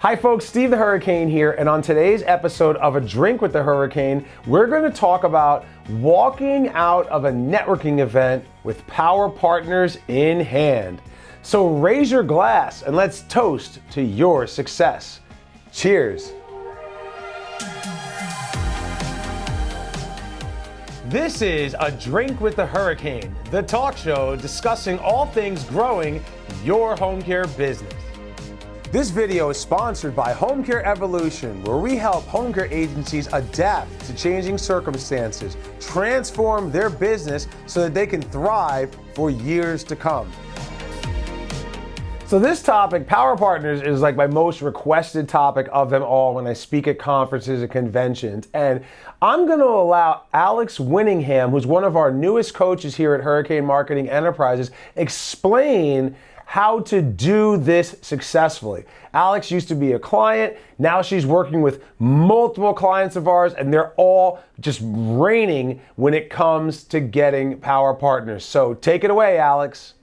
Hi folks, Steve the Hurricane here, and on today's episode of A Drink with the Hurricane, we're going to talk about walking out of a networking event with power partners in hand. So raise your glass and let's toast to your success. Cheers. This is A Drink with the Hurricane, the talk show discussing all things growing your home care business. This video is sponsored by Home Care Evolution, where we help home care agencies adapt to changing circumstances, transform their business so that they can thrive for years to come. So this topic, Power Partners, is like my most requested topic of them all when I speak at conferences and conventions. And I'm going to allow Alex Winningham, who's one of our newest coaches here at Hurricane Marketing Enterprises, explain how to do this successfully. Alex used to be a client. Now she's working with multiple clients of ours, and they're all just reigning when it comes to getting power partners. So take it away, Alex.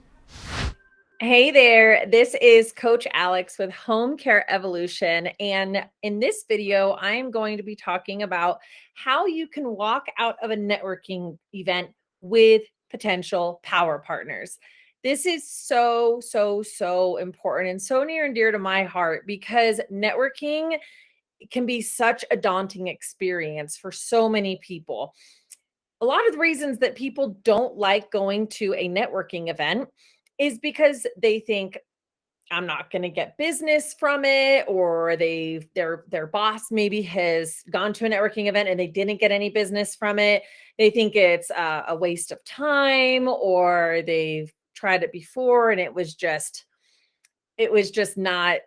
Hey there, this is Coach Alex with Home Care Evolution, and in this video, I'm going to be talking about how you can walk out of a networking event with potential power partners. This is so important and so near and dear to my heart because networking can be such a daunting experience for so many people. A lot of the reasons that people don't like going to a networking event is because they think I'm not going to get business from it, or their boss maybe has gone to a networking event and they didn't get any business from it. They think it's a waste of time, or they've tried it before and it was not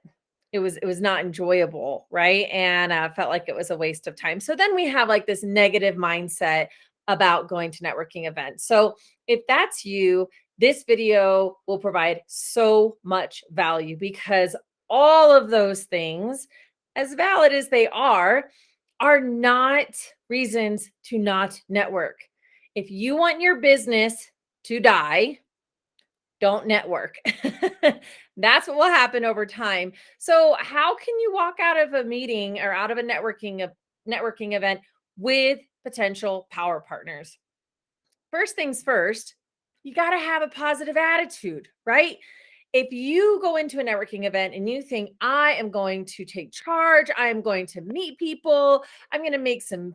enjoyable, right? And felt like it was a waste of time. So then we have like this negative mindset about going to networking events. So if that's you, this video will provide so much value because all of those things, as valid as they are not reasons to not network. If you want your business to die, don't network. That's what will happen over time. So how can you walk out of a meeting or out of a networking event with potential power partners? First things first, you got to have a positive attitude, right? If you go into a networking event and you think, I am going to take charge, I am going to meet people, I'm going to make some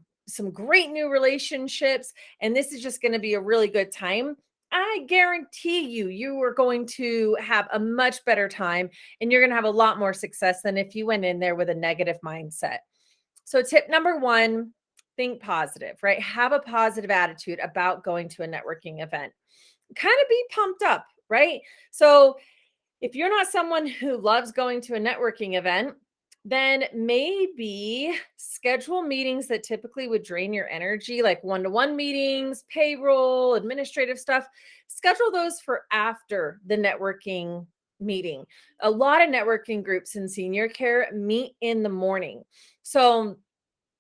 great new relationships, and this is just going to be a really good time, I guarantee you are going to have a much better time and you're going to have a lot more success than if you went in there with a negative mindset. So tip number one, think positive, right? Have a positive attitude about going to a networking event. Kind of be pumped up, right? So if you're not someone who loves going to a networking event, then maybe schedule meetings that typically would drain your energy, like one-to-one meetings, payroll, administrative stuff. Schedule those for after the networking meeting. A lot of networking groups in senior care meet in the morning. So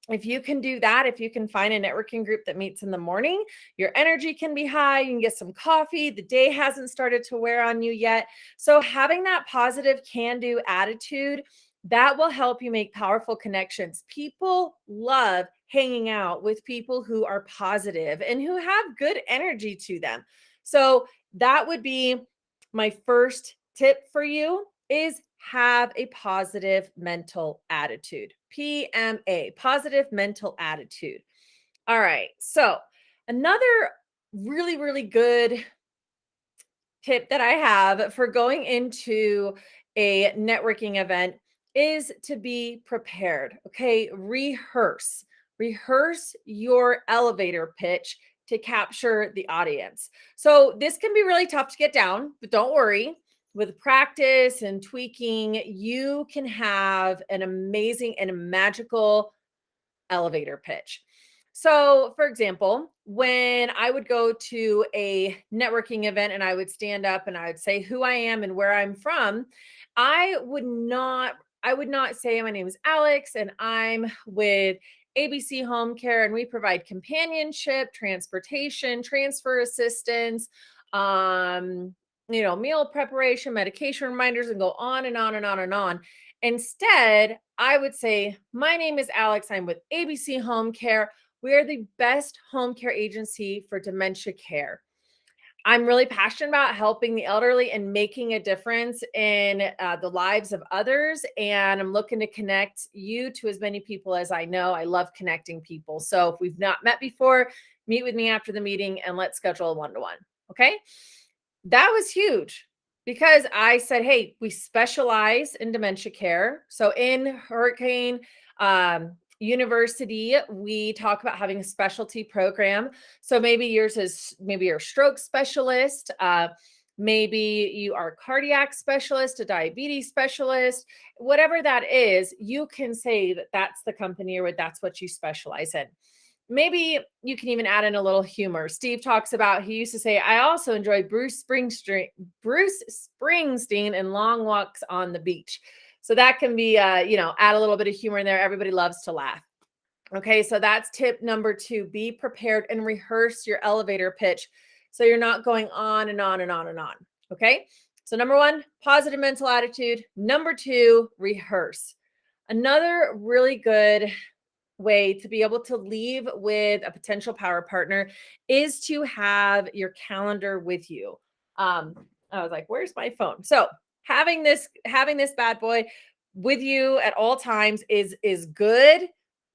if you can do that, if you can find a networking group that meets in the morning, your energy can be high. You can get some coffee. The day hasn't started to wear on you yet. So having that positive can-do attitude, that will help you make powerful connections. People love hanging out with people who are positive and who have good energy to them. So that would be my first tip for you, is have a positive mental attitude. P.M.A, positive mental attitude. All right. So another really good tip that I have for going into a networking event is to be prepared. Okay. Rehearse your elevator pitch to capture the audience. So this can be really tough to get down, but don't worry. With practice and tweaking, you can have an amazing and a magical elevator pitch. So, for example, when I would go to a networking event and I would stand up and I would say who I am and where I'm from, I would not say my name is Alex and I'm with ABC Home Care and we provide companionship, transportation, transfer assistance, meal preparation, medication reminders, and go on and on and on and on. Instead, I would say, my name is Alex. I'm with ABC Home Care. We are the best home care agency for dementia care. I'm really passionate about helping the elderly and making a difference in the lives of others. And I'm looking to connect you to as many people as I know. I love connecting people. So if we've not met before, meet with me after the meeting and let's schedule a one-to-one. Okay. That was huge because I said, hey, we specialize in dementia care. So in Hurricane University, we talk about having a specialty program. So maybe yours is maybe you're a stroke specialist. Maybe you are a cardiac specialist, a diabetes specialist, whatever that is, you can say that that's the company or that's what you specialize in. Maybe you can even add in a little humor. Steve talks about, he used to say, I also enjoy Bruce Springsteen and long walks on the beach. So that can be, add a little bit of humor in there. Everybody loves to laugh. Okay, so that's tip number 2. Be prepared and rehearse your elevator pitch so you're not going on and on and on and on. Okay, so number 1, positive mental attitude. Number 2, rehearse. Another really good way to be able to leave with a potential power partner is to have your calendar with you. I was like, where's my phone? So having this bad boy with you at all times is good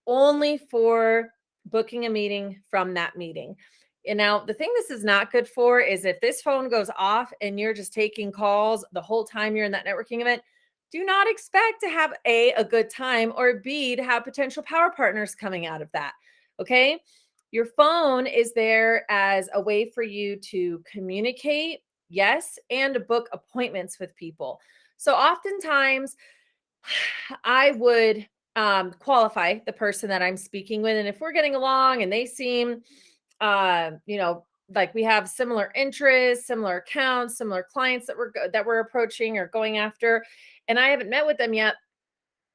only for booking a meeting from that meeting. And now the thing this is not good for is if this phone goes off and you're just taking calls the whole time you're in that networking event, do not expect to have a good time, or B, to have potential power partners coming out of that. Okay. Your phone is there as a way for you to communicate, yes, and to book appointments with people. So oftentimes I would qualify the person that I'm speaking with. And if we're getting along and they seem, like we have similar interests, similar accounts, similar clients that we're approaching or going after, and I haven't met with them yet,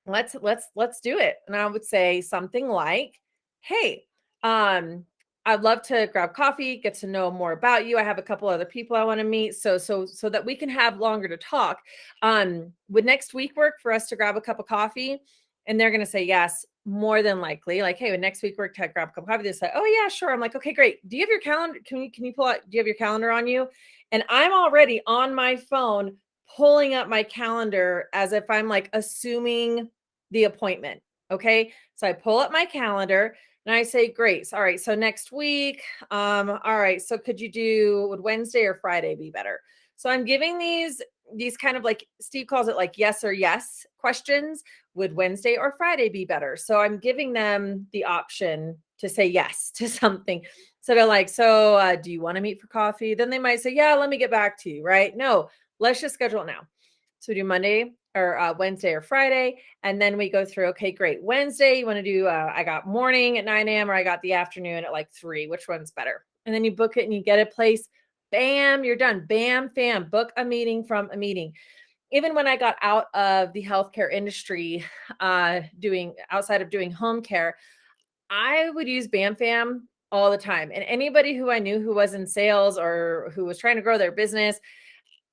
let's do it. And I would say something like, hey, I'd love to grab coffee, get to know more about you. I have a couple other people I want to meet, so that we can have longer to talk. Would next week work for us to grab a cup of coffee? And they're going to say yes, more than likely. Like, hey, would next week work to grab a cup of coffee? They say, oh yeah, sure. I'm like, okay, great. Do you have your calendar? Can you pull out? Do you have your calendar on you? And I'm already on my phone pulling up my calendar as if I'm like assuming the appointment. Okay. So I pull up my calendar and I say, great. All right. So next week, all right. So would Wednesday or Friday be better? So I'm giving these kind of, like Steve calls it, like yes or yes questions. Would Wednesday or Friday be better? So I'm giving them the option to say yes to something. So they're like, do you want to meet for coffee? Then they might say, yeah, let me get back to you. Right. No, let's just schedule it now. So we do Monday or Wednesday or Friday. And then we go through, okay, great. Wednesday, you want to do, I got morning at 9 a.m. or I got the afternoon at like 3. Which one's better? And then you book it and you get a place. Bam, you're done. Bam, fam, book a meeting from a meeting. Even when I got out of the healthcare industry, outside of doing home care, I would use Bam Fam all the time. And anybody who I knew who was in sales or who was trying to grow their business,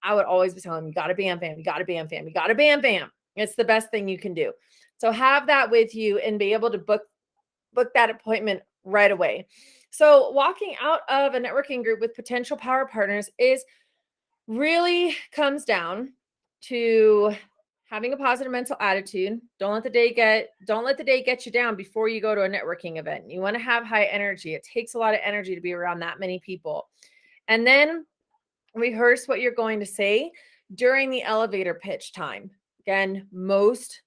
I would always be telling them, you got to Bam Fam, you got to Bam Fam, you got to Bam Fam. It's the best thing you can do. So have that with you and be able to book that appointment right away. So walking out of a networking group with potential power partners really comes down to having a positive mental attitude. Don't let the day get you down before you go to a networking event. You want to have high energy. It takes a lot of energy to be around that many people. And then rehearse what you're going to say during the elevator pitch time. Again, most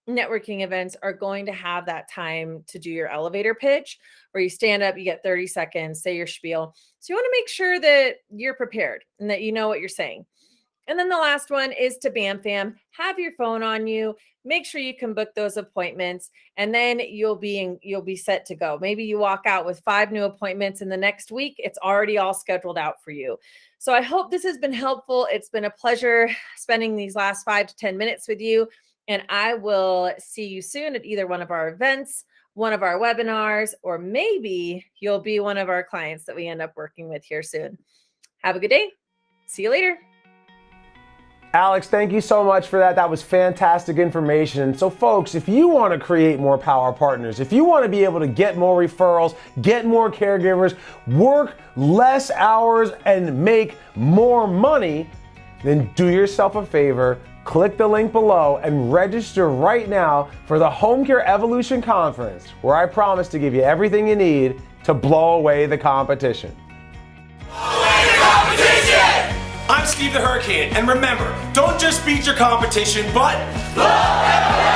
networking events are going to have that time to do your elevator pitch, where you stand up, you get 30 seconds, say your spiel. So you want to make sure that you're prepared and that you know what you're saying. And then the last one is to Bam Fam. Have your phone on you. Make sure you can book those appointments, and then you'll be set to go. Maybe you walk out with 5 new appointments in the next week. It's already all scheduled out for you. So I hope this has been helpful. It's been a pleasure spending these last 5 to 10 minutes with you, and I will see you soon at either one of our events, one of our webinars, or maybe you'll be one of our clients that we end up working with here soon. Have a good day. See you later. Alex, thank you so much for that. That was fantastic information. So folks, if you want to create more power partners, if you want to be able to get more referrals, get more caregivers, work less hours, and make more money, then do yourself a favor, click the link below and register right now for the Home Care Evolution Conference, where I promise to give you everything you need to blow away the competition. I'm Steve the Hurricane, and remember, don't just beat your competition, but blow it away!